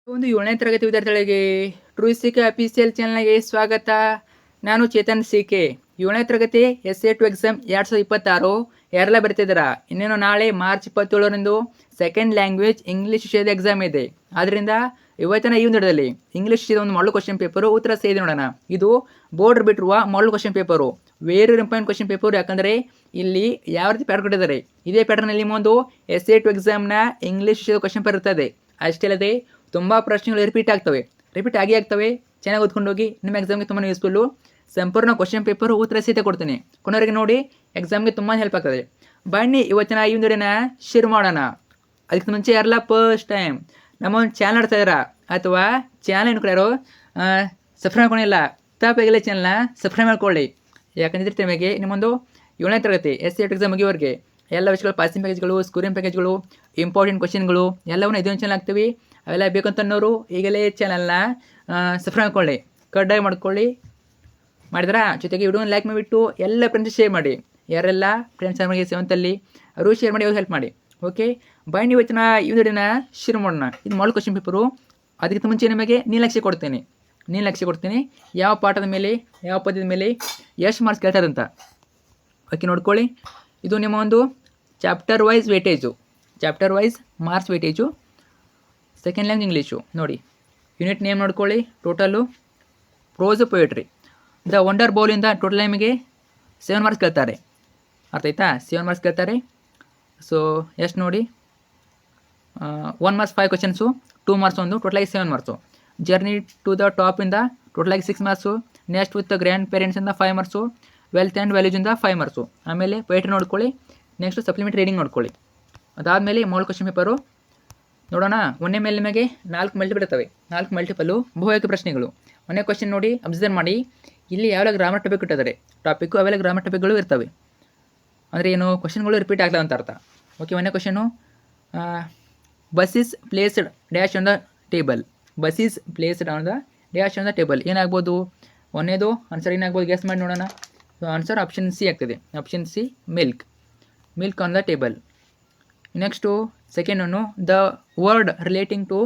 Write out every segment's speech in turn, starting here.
ಒಂದು 7ನೇ ತರಗತಿ ವಿದ್ಯಾರ್ಥಿಗಳಿಗೆ ಟ್ರೂ ಸಿಕೆ ಅಫಿಷಿಯಲ್ ಚಾನಲ್ಗೆ ಸ್ವಾಗತ. ನಾನು ಚೇತನ್ ಸಿಕೆ. 7ನೇ ತರಗತಿ SA2 ಎಕ್ಸಾಮ್ 2026 ಯಾರೆಲ್ಲ ಬರ್ತಿದ್ದೀರಾ? ಇನ್ನೇನು ನಾಳೆ ಮಾರ್ಚ್ 27ರಂದು ಸೆಕೆಂಡ್ ಲ್ಯಾಂಗ್ವೇಜ್ ಇಂಗ್ಲೀಷ್ ವಿಷಯದ ಎಕ್ಸಾಮ್ ಇದೆ. ಆದ್ದರಿಂದ ಇವತ್ತಿನ ಈ ಒಂದು ವಿಡಿಯೋದಲ್ಲಿ ಇಂಗ್ಲೀಷ್ ವಿಷಯದ ಒಂದು ಮಾಡಲ್ ಕ್ವಶನ್ ಪೇಪರು ಉತ್ತರ ಸೇರಿ ನೋಡೋಣ. ಇದು ಬೋರ್ಡ್ ಬಿಟ್ಟಿರುವ model question paper, very important question paper. ಯಾಕಂದರೆ ಇಲ್ಲಿ ಯಾವ ರೀತಿ ಪ್ಯಾಟರ್ನ್ ಕೊಟ್ಟಿದ್ದಾರೆ, ಇದೇ ಪ್ಯಾಟರ್ನಲ್ಲಿ ಒಂದು SA2 ಎಕ್ಸಾಮ್ನ ಇಂಗ್ಲೀಷ್ ವಿಷಯದ ಕ್ವಶನ್ ಪೇಪರ್ ಇರ್ತದೆ. ಅಷ್ಟೇ ಅಲ್ಲದೆ ತುಂಬ ಪ್ರಶ್ನೆಗಳು ರಿಪೀಟ್ ಆಗ್ತವೆ. ಚೆನ್ನಾಗಿ ಓದ್ಕೊಂಡು ಹೋಗಿ. ನಿಮ್ಮ ಎಕ್ಸಾಮ್ಗೆ ತುಂಬಾ ಯೂಸ್ಫುಲ್ಲು. ಸಂಪೂರ್ಣ ಕ್ವಶನ್ ಪೇಪರು ಉತ್ತರ ಸಹಿತ ಕೊಡ್ತೀನಿ. ಕೊನೆವರೆಗೆ ನೋಡಿ, ಎಕ್ಸಾಮ್ಗೆ ತುಂಬಾ ಹೆಲ್ಪ್ ಆಗ್ತದೆ. ಬನ್ನಿ ಇವತ್ತಿನ ಈ ಒಂದು ವಿಡಿಯೋನ ಶುರು ಮಾಡೋಣ. ಅದಕ್ಕೆ ಮುಂಚೆ ಯಾರಲ್ಲ ಫಸ್ಟ್ ಟೈಮ್ ನಮ್ಮ ಒಂದು ಚಾನಲ್ ನೋಡ್ತಾ ಇದ್ದೀರಾ ಅಥವಾ ಚಾನಲ್ ಅನ್ಕೊಳ್ಳೋ ಸಬ್ಸ್ಕ್ರೈಬ್ ಮಾಡ್ಕೊಂಡಿಲ್ಲ, ತಪ್ಪಾಗಿಲ್ಲ ಚಾನಲ್ನ ಸಬ್ಸ್ಕ್ರೈಬ್ ಮಾಡ್ಕೊಳ್ಳಿ. ಯಾಕಂದ್ರೆ ನಿಮಗೆ ನಿಮ್ಮೊಂದು 7ನೇ ತರಗತಿ SA2 ಎಕ್ಸಾಮ್ ಮುಗಿಯೋರಿಗೆ ಎಲ್ಲ ವಿಷಯಗಳು, ಪಾಸಿಂಗ್ ಪ್ಯಾಕೇಜ್ಗಳು, ಸ್ಕೋರಿಂಗ್ ಪ್ಯಾಕೇಜ್ಗಳು, ಇಂಪಾರ್ಟೆಂಟ್ ಕ್ವಶನ್ಗಳು ಎಲ್ಲವನ್ನೂ ಇದೊಂದು ಚಾನಲ್ ಆಗ್ತೀವಿ. ಅವೆಲ್ಲ ಬೇಕಂತನ್ನೋರು ಈಗಲೇ ಚಾನಲ್ನ ಸಬ್ಸ್ಕ್ರೈಬ್ ಮಾಡ್ಕೊಳ್ಳಿ, ಕಡ್ಡಾಯ ಮಾಡ್ಕೊಳ್ಳಿ. ಮಾಡಿದ್ರಾ? ಜೊತೆಗೆ ವಿಡಿಯೋನ ಲೈಕ್ ಮಾಡಿಬಿಟ್ಟು ಎಲ್ಲ ಫ್ರೆಂಡ್ಸ್ ಶೇರ್ ಮಾಡಿ. ಯಾರೆಲ್ಲ ಫ್ರೆಂಡ್ಸ್ ನಮಗೆ 7th ಅವರು ಶೇರ್ ಮಾಡಿ, ಅವ್ರು ಹೆಲ್ಪ್ ಮಾಡಿ. ಓಕೆ, ಬನ್ನಿ ಇವತ್ತಿನ ಈ ವಿಡಿಯೋನ ಶುರು ಮಾಡೋಣ. ಇದು ಮಾಡಲ್ ಕ್ವಶನ್ ಪೇಪರು. ಅದಕ್ಕಿಂತ ಮುಂಚೆ ನಿಮಗೆ ನೀಲಕ್ಷೆ ಕೊಡ್ತೀನಿ ಯಾವ ಪಾಠದ ಮೇಲೆ, ಯಾವ ಪದ್ಯದ ಮೇಲೆ ಎಷ್ಟು ಮಾರ್ಕ್ಸ್ ಕೇಳ್ತಾರಂತ. ಓಕೆ, ನೋಡ್ಕೊಳ್ಳಿ. ಇದು ನಿಮ್ಮ ಒಂದು chapter wise marks weightage second language English. ನೋಡಿ, ಯೂನಿಟ್ ನೇಮ್ ನೋಡ್ಕೊಳ್ಳಿ. Total prose poetry the wonder ಬೌಲಿಂದ ಟೋಟಲ್ ನಿಮಗೆ 7 ಮಾರ್ಕ್ಸ್ ಕೇಳ್ತಾರೆ. ಅರ್ಥ ಆಯ್ತಾ? 7 ಮಾರ್ಕ್ಸ್ ಕೇಳ್ತಾರೆ. ಸೊ ಎಷ್ಟು ನೋಡಿ, 1 ಮಾರ್ಕ್ಸ್ 5 ಕ್ವಶನ್ಸು, 2 ಮಾರ್ಕ್ಸ್ ಒಂದು, ಟೋಟಲಾಗಿ 7 ಮಾರ್ಕ್ಸು. ಜರ್ನಿ ಟು ದ ಟಾಪಿಂದ ಟೋಟಲಾಗಿ 6 marks. Next with the grand ಪೇರೆಂಟ್ಸಿಂದ 5 ಮಾರ್ಕ್ಸು. ವೆಲ್ತ್ ಆ್ಯಂಡ್ ವ್ಯಾಲ್ಯೂಜಿಂದ 5 ಮಾರ್ಕ್ಸು. ಆಮೇಲೆ ಪೊಯೆಟ್ರಿ ನೋಡ್ಕೊಳ್ಳಿ. ನೆಕ್ಸ್ಟ್ ಸಪ್ಲಿಮೆಂಟ್ ರೀಡಿಂಗ್ ನೋಡ್ಕೊಳ್ಳಿ. ಅದಾದಮೇಲೆ ಮಾಡಲ್ ಕ್ವಶನ್ ಪೇಪರು ನೋಡೋಣ. ಒಂದೇ ಮೇಲೆ ನಿಮಗೆ 4 ಮಲ್ಟಿಪಲ್ ಇರ್ತವೆ. 4 ಮಲ್ಟಿಪಲ್ಲು ಬಹುಆಯ್ಕೆ ಪ್ರಶ್ನೆಗಳು. ಒಂದೇ ಕ್ವಶನ್ ನೋಡಿ, ಅಬ್ಸರ್ವ್ ಮಾಡಿ. ಇಲ್ಲಿ ಯಾವೆಲ್ಲ ಗ್ರಾಮರ್ ಟಾಪಿಕ್ ಇಟ್ಟಿದ್ದಾರೆ, ಟಾಪಿಕ್ಕು ಅವೆಲ್ಲ ಗ್ರಾಮರ್ ಟಾಪಿಕ್ಗಳು ಇರ್ತವೆ. ಅಂದರೆ ಏನು, ಕ್ವಶನ್ಗಳು ರಿಪೀಟ್ ಆಗ್ತವೆ ಅಂತ ಅರ್ಥ. ಓಕೆ, ಒಂದೇ question, bus is placed dash on the table. Bus is placed on the dash on the table ಏನಾಗ್ಬೋದು? ಒಂದೇದು ಆನ್ಸರ್ ಏನಾಗ್ಬೋದು, ಗೆಸ್ ಮಾಡಿ ನೋಡೋಣ. ಆನ್ಸರ್ ಆಪ್ಷನ್ ಸಿ ಆಗ್ತದೆ. Option C, milk on the table. Next second one, the word relating to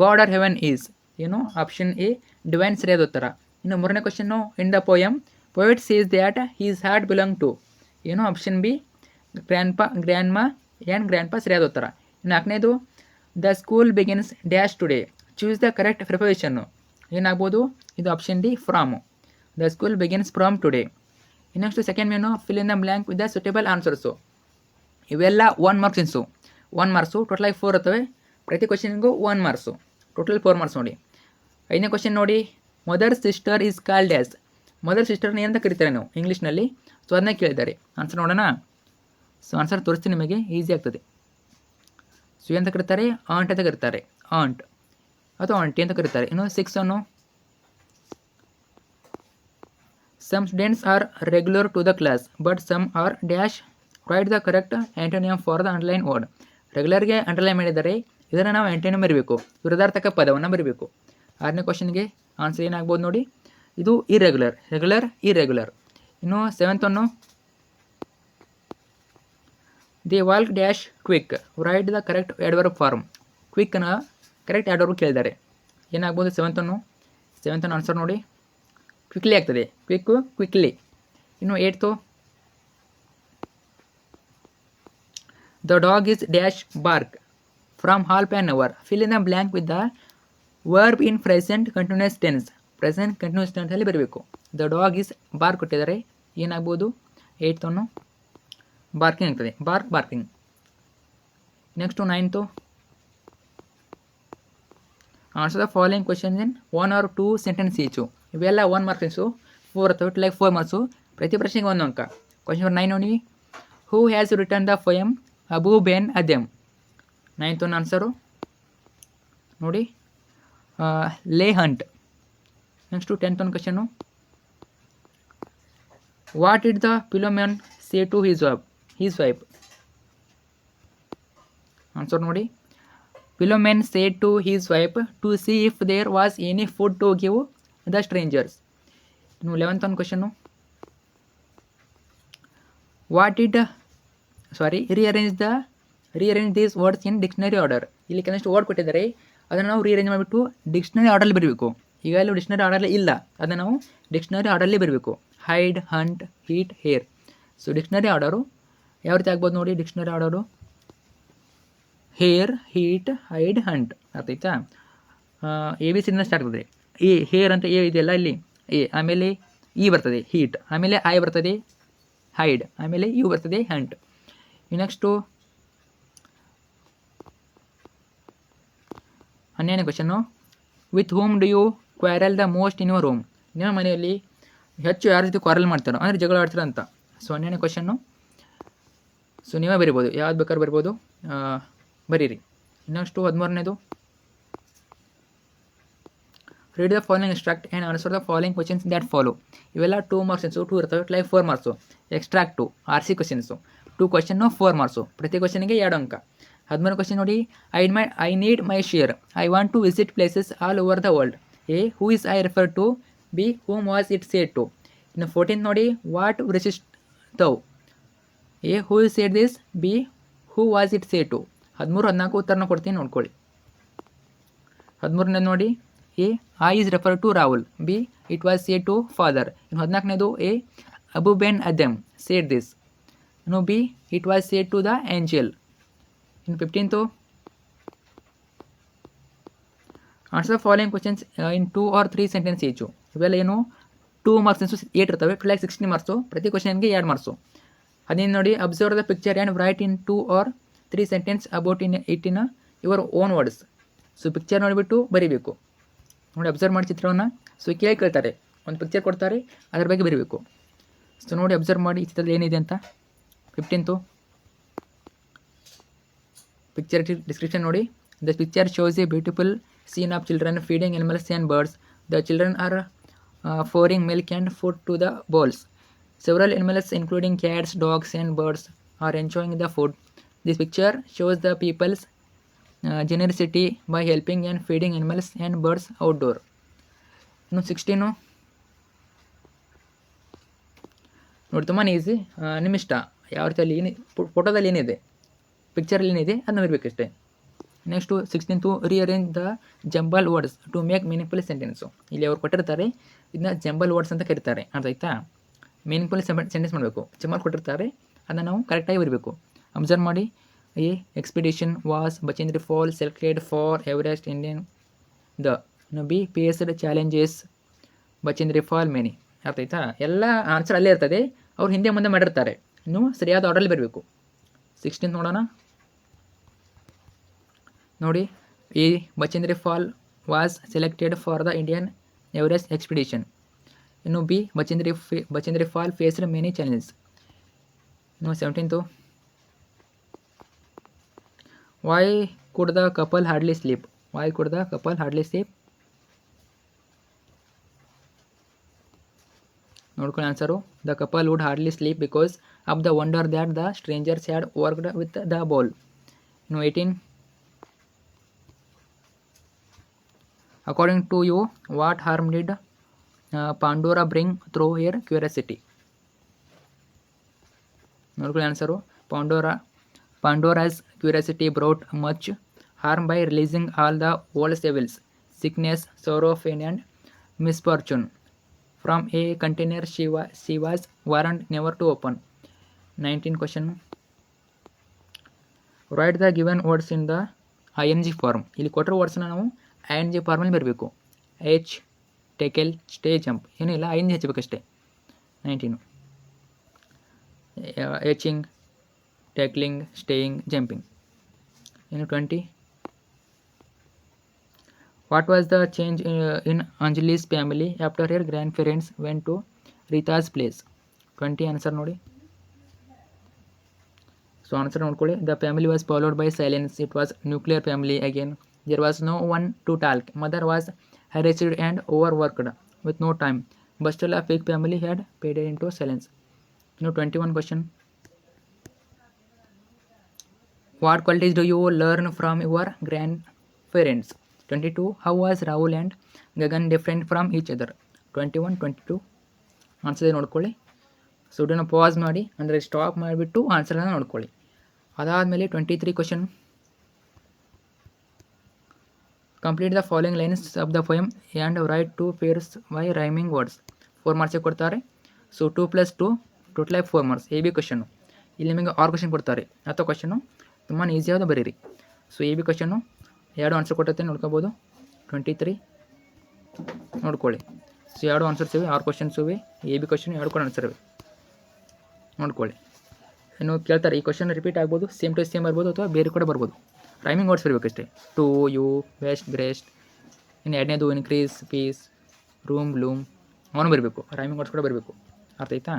god or heaven is ಏನು? Option A, divine ಸರಿಯಾದ ಉತ್ತರ. ಇನ್ನು ಮೂರನೇ question, in the poem poet says that his heart belong to ಏನು? Option B, grandma and grandpa ಸರಿಯಾದ ಉತ್ತರ. ಇನ್ನು 4ನೇದು, the school begins dash today. Choose the correct preposition ಏನಾಗ್ಬೋದು? ಇದು option D, from. The school begins from today. Next second main, fill in the blank with the suitable answers. ಇವೆಲ್ಲ 1 marks. ಟೋಟಲಾಗಿ 4 ಇರ್ತವೆ. ಪ್ರತಿ ಕ್ವಶನ್ಗೂ 1 marks. Total 4 marks ನೋಡಿ. 5ನೇ question ನೋಡಿ, mother sister is called as. Mother ಸಿಸ್ಟರ್ನ ಏನಂತ ಕರೀತಾರೆ ನಾವು ಇಂಗ್ಲೀಷ್ನಲ್ಲಿ? ಸೊ ಅದನ್ನೇ ಕೇಳಿದ್ದಾರೆ. ಆನ್ಸರ್ ನೋಡೋಣ. ಸೊ ಆನ್ಸರ್ ತೋರಿಸ್ತೀನಿ, ನಿಮಗೆ ಈಸಿ ಆಗ್ತದೆ. ಸೊ ಏನಂತ ಕರೀತಾರೆ? ಆಂಟ್ ಅಂತ ಕರೀತಾರೆ. ಆಂಟ್ ಅಥವಾ ಆಂಟಿ ಅಂತ ಕರೀತಾರೆ. ಇನ್ನು 6 ಅನ್ನು, some students are regular to the class but some are dash. Write the correct antonym for the underline word. ರೆಗ್ಯುಲರ್ಗೆ ಅಂಡರ್ಲೈನ್ ಮಾಡಿದ್ದಾರೆ, ಇದನ್ನು ನಾವು ಆ್ಯಂಟೋನಿಯಮ್ ಬರೀಬೇಕು, ವಿರುದ್ಧಾರ್ಥಕ ಪದವನ್ನು ಬರೀಬೇಕು. 6ನೇ ಕ್ವಶನ್ಗೆ ಆನ್ಸರ್ ಏನಾಗ್ಬೋದು ನೋಡಿ, ಇದು ಇರ್ರೆಗ್ಯುಲರ್. ಇನ್ನು 7th one, the walk dash quick. Write the correct adverb form. ಕ್ವಿಕ್ನ ಕರೆಕ್ಟ್ ಆಡ್ವರ್ಬ್ ಕೇಳಿದ್ದಾರೆ. ಏನಾಗ್ಬೋದು 7th ಒನ್ನು ಆನ್ಸರ್ ನೋಡಿ, ಕ್ವಿಕ್ಲಿ ಆಗ್ತದೆ. ಕ್ವಿಕ್ಲಿ. ಇನ್ನು 8th, the dog is dash bark from half an hour. Fill in the blank with the verb in present continuous tense. Present continuous ಟೆನ್ಸಲ್ಲಿ ಬರಬೇಕು. The dog is bark ಕೊಟ್ಟಿದ್ದಾರೆ. ಏನಾಗ್ಬೋದು 8th one barking ಆಗ್ತದೆ. Barking. Next 9th, answer the following questions in 1 or 2 sentence each. ಇವೆಲ್ಲ 1 marks. 4 ಅಥವಾ ಟೋಟಲಾಗಿ 4 marks. ಪ್ರತಿ ಪ್ರಶ್ನೆಗೆ 1 ಅಂಕ. ಕ್ವಶನ್ ನಂಬರ್ 9 ನೋಡಿ, who has return the poem Abou Ben Adhem. 9th one answer ನೋಡಿ, Leigh Hunt. Next 10th one question, what did the Philemon say to his wife. Answer ನೋಡಿ, Philemon say to his wife to see if there was any food to give the strangers. ಇನ್ನು 11th one question, rearrange these words in dictionary order. ಇಲ್ಲಿ ಕೆಲವಷ್ಟು word ಕೊಟ್ಟಿದ್ದಾರೆ, ಅದನ್ನು ನಾವು rearrange ಮಾಡಿಬಿಟ್ಟು dictionary orderly ಬರಬೇಕು. ಈಗ ಅಲ್ಲಿ ಡಿಕ್ಷನರಿ ಆರ್ಡರ್ಲಿ ಇಲ್ಲ, ಅದನ್ನು ನಾವು ಡಿಕ್ಷನರಿ ಆರ್ಡರ್ಲಿ ಬರಬೇಕು. Hide, Hunt, heat, hair. So dictionary order ಯಾವ ರೀತಿ ಆಗ್ಬೋದು ನೋಡಿ. Dictionary order hair, heat, hide, Hunt. ಅರ್ಥ ಆಯ್ತಾ? ಎ ಬಿ ಸಿಯಿಂದ ಸ್ಟಾರ್ಟ್ ಆಗ್ತದೆ. ಎ ಹೇರ್ ಅಂತ ಎ ಇದೆಯಲ್ಲ ಇಲ್ಲಿ ಎ, ಆಮೇಲೆ ಇ ಬರ್ತದೆ ಹೀಟ್, ಆಮೇಲೆ ಐ ಬರ್ತದೆ ಹೈಡ್, ಆಮೇಲೆ ಯು ಬರ್ತದೆ ಹಂಟ್. ನೆಕ್ಸ್ಟು 12ನೇ question, with whom do you quarrel the most in your home. ನಿಮ್ಮ ಮನೆಯಲ್ಲಿ ಹೆಚ್ಚು ಯಾರ ಜೊತೆ ಕ್ವಾರಲ್ ಮಾಡ್ತಾರೋ ಅಂದರೆ ಜಗಳ ಆಡ್ತಾರೋ ಅಂತ. So 12ನೇ question. ಸೊ ನೀವೇ ಬರಿಬೋದು, ಯಾವ್ದು ಬೇಕಾದ್ರೂ ಬರ್ಬೋದು, ಬರೀರಿ. ನೆಕ್ಸ್ಟು 13ನೇದು, read the following extract and answer the following questions that follow. ಇವೆಲ್ಲ 2 ಮಾರ್ಕ್ಸು 2 ಇರ್ತವೆ, like 4 marks. Extract RC questions 2 question 4 marks, ಪ್ರತಿ ಕ್ವಶನ್ಗೆ 2 ಅಂಕ. 13 ಕ್ವಶನ್ ನೋಡಿ, I need my share, I want to visit places all over the world. A who is I refer to, B whom was it said to. ಇನ್ನು 14 ನೋಡಿ, what resist thou. A who is said this, B who was it said to. 13, 14 ಉತ್ತರನ ಕೊಡ್ತೀನಿ ನೋಡ್ಕೊಳ್ಳಿ. 13ನೇ ನೋಡಿ, A I is refer to Rahul, B it was said to father. ಇನ್ನು 14ನೇದು, A Abou Ben Adhem said this, ಇನ್ನು B it was said to the angel. ಇನ್ನು 15th, answer following questions in 2 or 3 sentence each. ಇವೆಲ್ಲ ಏನು 2 marks 8 ಇರ್ತವೆ, like 16 marks, ಪ್ರತಿ ಕ್ವಶನ್ಗೆ 2 marks. 15 ನೋಡಿ, observe the picture and right in 2 or 3 sentence about it in your own words. So picture ನೋಡಿಬಿಟ್ಟು ಬರೀಬೇಕು. ನೋಡಿ, ಅಬ್ಸರ್ವ್ ಮಾಡಿ ಚಿತ್ರವನ್ನು. ಸೊ ಕೇಳ್ತಾರೆ, ಒಂದು ಪಿಕ್ಚರ್ ಕೊಡ್ತಾರೆ, ಅದ್ರ ಬಗ್ಗೆ ಬರೀಬೇಕು. ಸೊ ನೋಡಿ, ಅಬ್ಸರ್ವ್ ಮಾಡಿ ಈ ಚಿತ್ರದಲ್ಲಿ ಏನಿದೆ ಅಂತ. 15th ಪಿಕ್ಚರ್ ಡಿಸ್ಕ್ರಿಪ್ಷನ್ ನೋಡಿ. The picture shows a beautiful scene of children feeding animals and birds. The children are pouring milk and food to the bowls. Several animals including cats, dogs and birds are enjoying the food. This picture shows the people's generosity by helping and feeding animals and birds outdoor. ಇನ್ನು 16 ನೋಡಿ, ತುಂಬಾ easy, ನಿಮ್ಮಿಷ್ಟ ಯಾವ ರೀತಿಯಲ್ಲಿ ಫೋಟೋದಲ್ಲಿ ಏನಿದೆ, ಪಿಕ್ಚರಲ್ಲಿ ಏನಿದೆ ಅದನ್ನ ಬರಬೇಕಷ್ಟೇ. Next 16th, rearrange the jumble words to make meaningful sentence. ಇಲ್ಲಿ ಅವ್ರು ಕೊಟ್ಟಿರ್ತಾರೆ, ಇದನ್ನ ಜಂಬಲ್ ವರ್ಡ್ಸ್ ಅಂತ ಕರೀತಾರೆ. ಅರ್ಥ ಆಯ್ತಾ? ಮೀನಿಂಗ್ಫುಲ್ ಸೆಂಟೆನ್ಸ್ ಮಾಡಬೇಕು. ಜಂಬಲ್ ಕೊಟ್ಟಿರ್ತಾರೆ, ಅದನ್ನು ನಾವು ಕರೆಕ್ಟಾಗಿ ಬರಬೇಕು. ಅಬ್ಸರ್ವ್ ಮಾಡಿ. A expedition was Bachendri fall selected for Everest Indian the. B faced challenges Bachendri fall many. ಅರ್ಥ ಆಯ್ತಾ? ಎಲ್ಲ ಆನ್ಸರ್ ಅಲ್ಲೇ ಇರ್ತದೆ, ಅವ್ರು ಹಿಂದೆ ಮುಂದೆ ಮಾಡಿರ್ತಾರೆ, ಇನ್ನು ಸರಿಯಾದ ಆರ್ಡರಲ್ಲಿ ಬರಬೇಕು. 16th ನೋಡೋಣ ನೋಡಿ. A Bachendri Pal was selected for the Indian Everest expedition. ಇನ್ನು B Bachendri Pal faced many challenges. ಇನ್ನು 17th, why could the couple hardly sleep. Why could the couple hardly sleep. ನೋಡ್ಕೊಳ್ಳಿ answer. The couple would hardly sleep because of the wonder that the strangers had worked with the bowl. ಇನ್ನು 18, according to you what harm did Pandora bring through her curiosity. ನೋಡ್ಕೊಳ್ಳಿ answer. Pandora's curiosity brought much harm by releasing all the old devils, sickness, sorrow, pain and misfortune from a container she was warned never to open. 19 question. Write the given words in the ING form. ಇಲ್ಲಿ ಕೊಟ್ಟರು ವರ್ಡ್ಸ್ನ ನಾವು ING ಫಾರ್ಮಲ್ಲಿ ಬರಬೇಕು. Etch, tackle, stay, jump. ಏನಿಲ್ಲ, ING ಹಚ್ಚಬೇಕಷ್ಟೇ. 19 etching, tackling, staying, jumping. In 20, what was the change in Anjali's family after her grandparents went to Rita's place? 20 answer ನೋಡಿ. So answer ನೋಡ್ಕೊಳ್ಳಿ. The family was followed by silence. It was nuclear family again. There was no one to talk. Mother was harassed and overworked with no time. But still a fake family had faded into silence. 21 question. What qualities do you learn from your grandparents? 22, how was Rahul and Gagan different from each other? 21, 22 answer ನೋಡ್ಕೊಳ್ಳಿ. So ಇದನ್ನು pass ಮಾಡಿ, ಅಂದರೆ stop ಮಾಡಿಬಿಟ್ಟು ಆನ್ಸರನ್ನು ನೋಡ್ಕೊಳ್ಳಿ. ಅದಾದಮೇಲೆ 23 question. Complete the following lines of the poem and right 2 pairs by rhyming words. 4 ಮಾರ್ಕ್ಸಿಗೆ ಕೊಡ್ತಾರೆ. So 2 + 2 total ಆಗಿ 4 ಮಾರ್ಕ್ಸ್. ಎ ಬಿ ಕ್ವಶನ್ನು ಇಲ್ಲಿ ನಿಮಗೆ 6 ಕ್ವಶನ್ ಕೊಡ್ತಾರೆ. ಅಥವಾ ಕ್ವಶನು ತುಂಬಾ ಈಸಿಯಾದ ಬರೀರಿ. So A B question 2 answer ಕೊಟ್ಟೈತೆ ನೋಡ್ಕೋಬೋದು. 23 ನೋಡ್ಕೊಳ್ಳಿ. ಸೊ 2 ಆನ್ಸರ್ಸ್ ಇವೆ, 6 ಕ್ವಶನ್ಸ್ ಇವೆ. ಎ ಬಿ ಕ್ವಶನ್ 2 ಕೂಡ ಆನ್ಸರ್ ಇವೆ ನೋಡ್ಕೊಳ್ಳಿ. ಇನ್ನು ಕೇಳ್ತಾರೆ ಈ ಕ್ವಶನ್ ರಿಪೀಟ್ ಆಗ್ಬೋದು, ಸೇಮ್ ಟು ಸೇಮ್ ಬರ್ಬೋದು ಅಥವಾ ಬೇರೆ ಕೂಡ ಬರ್ಬೋದು. ರೈಮಿಂಗ್ ವರ್ಡ್ಸ್ ಬರಬೇಕಷ್ಟೇ. To, you, best, greatest. ಇನ್ನು 2ನೇದು ಇನ್ಕ್ರೀಸ್, ಪೀಸ್, ರೂಮ್, ಬ್ಲೂಮ್ ಅವನು ಬರಬೇಕು. ರೈಮಿಂಗ್ ವರ್ಡ್ಸ್ ಕೂಡ ಬರಬೇಕು. ಅರ್ಥ ಆಯ್ತಾ?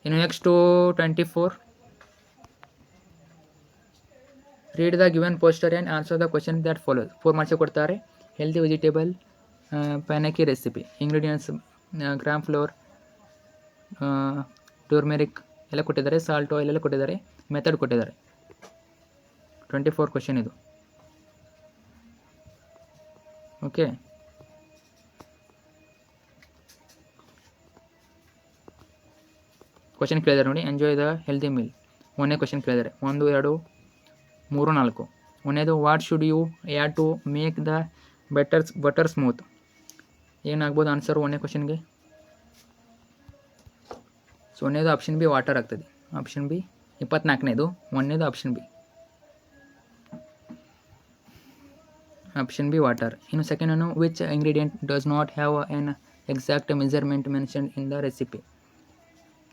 ಇನ್ನು next 24 read the given poster and answer the question that follows. 4 ಮಾರ್ಕ್ಸಿಗೆ ಕೊಡ್ತಾರೆ. Healthy vegetable pancake recipe. Ingredients gram flour, turmeric ಎಲ್ಲ ಕೊಟ್ಟಿದ್ದಾರೆ. ಸಾಲ್ಟ್ ಆಯಿಲ್ ಎಲ್ಲ ಕೊಟ್ಟಿದ್ದಾರೆ. ಮೆಥಡ್ ಕೊಟ್ಟಿದ್ದಾರೆ. 24 ಕ್ವಶನ್ ಇದು. ಓಕೆ, ಕ್ವಶನ್ ಕೇಳಿದ್ದಾರೆ ನೋಡಿ. Enjoy the healthy meal. 1ನೇ ಕ್ವಶನ್ ಕೇಳಿದ್ದಾರೆ. 1, 2, 3, 4. 1ನೇದು what should you add to make the butter smooth. ಏನಾಗ್ಬೋದು ಆನ್ಸರ್ 1ನೇ ಕ್ವಶನ್ಗೆ? ಸೊ 1ನೇದು ಆಪ್ಷನ್ ಬಿ ವಾಟರ್ ಆಗ್ತದೆ. Option B. 24ನೇದು 1ನೇದು option B. Option B water. ಇನ್ನು second one which ingredient does not have an exact measurement mentioned in the recipe.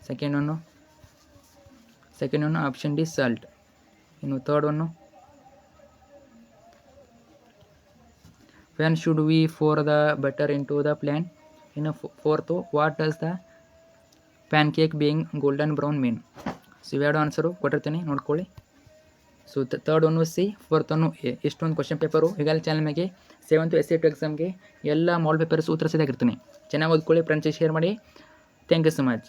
Second one option D salt. ಇನ್ನು third one when should V four the butter into the pan. ಇನ್ನು fourth what does the pancake being golden brown mean. So ಇವೆರಡು answer ಕೊಟ್ಟಿರ್ತೀನಿ ನೋಡ್ಕೊಳ್ಳಿ. So third one C, fourth one A. ಇಷ್ಟೊಂದು question paper ಈಗಾಗಲೇ channel ಮೇಲೆ 7th SAT ಎಕ್ಸಾಮ್ಗೆ ಎಲ್ಲ model papers ಉತ್ತರ ಸಿದಾಗಿರ್ತೀನಿ. ಚೆನ್ನಾಗಿ ಓದ್ಕೊಳ್ಳಿ, ಫ್ರೆಂಡ್ಸಿಗೆ ಶೇರ್ ಮಾಡಿ. Thank you so much.